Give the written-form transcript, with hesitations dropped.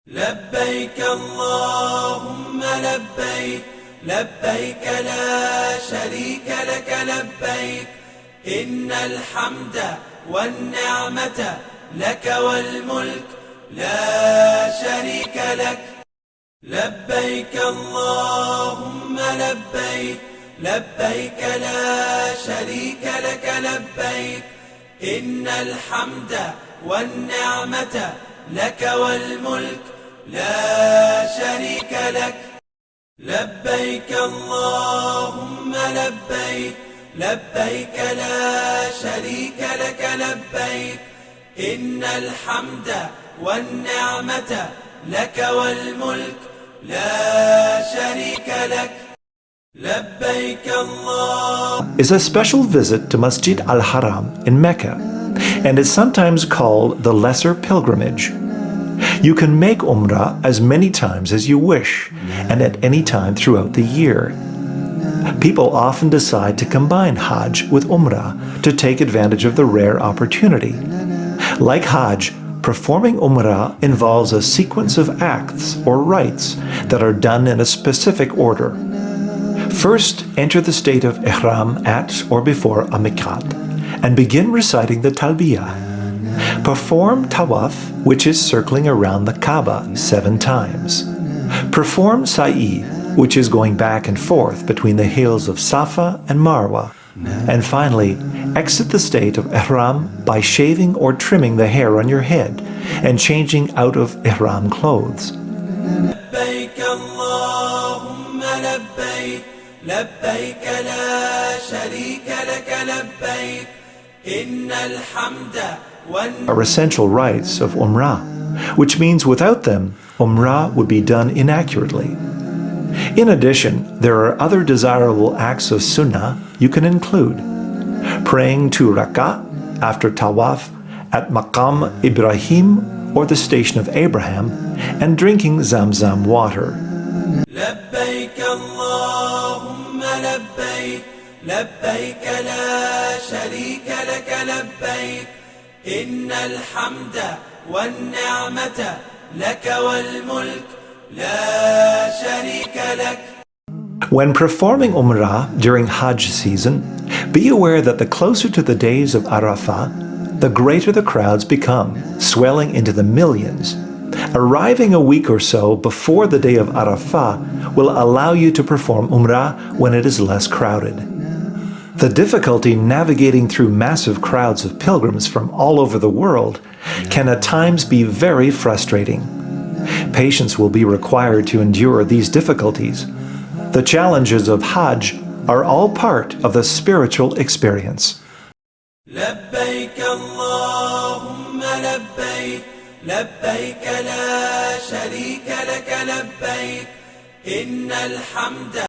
لبيك اللهم لبيك لبيك لا شريك لك لبيك إن الحمد والنعمة لك والملك لا شريك لك لبيك اللهم لبيك لبيك لا شريك لك لبيك إن الحمد والنعمة لك والملك لا شريك لك لبيك اللهم لبيك لبيك لا شريك لك لبيك إن الحمد والنعمة لك والملك لا شريك لك لبيك الله is a special visit to Masjid al-Haram in Mecca and is sometimes called the Lesser Pilgrimage. You can make Umrah as many times as you wish and at any time throughout the year. People often decide to combine Hajj with Umrah to take advantage of the rare opportunity. Like Hajj, performing Umrah involves a sequence of acts or rites that are done in a specific order. First, enter the state of Ihram at or before a miqat and begin reciting the Talbiyah. Perform Tawaf, which is circling around the Kaaba 7 times. Perform Sa'i, which is going back and forth between the hills of Safa and Marwa. And finally, exit the state of Ihram by shaving or trimming the hair on your head and changing out of Ihram clothes. لبيك اللهم لبيك لبيك لا شريك لك لبيك إن الحمد Are essential rites of Umrah, which means without them, Umrah would be done inaccurately. In addition, there are other desirable acts of Sunnah you can include. Praying 2 rak'ah after Tawaf at Maqam Ibrahim or the Station of Abraham and drinking Zamzam water. لبيك اللهم لبيك لبيك لا شريك لك لبيك إن الحمد والنعمة لك والملك لا شريك لك. When performing Umrah during Hajj season, be aware that the closer to the days of Arafah, the greater the crowds become, swelling into the millions. Arriving a week or so before the day of Arafah will allow you to perform Umrah when it is less crowded. The difficulty navigating through massive crowds of pilgrims from all over the world can at times be very frustrating. Patience will be required to endure these difficulties. The challenges of Hajj are all part of the spiritual experience. لبيك اللهم لبيك لبيك لا شريك لك لبيك إن الحمد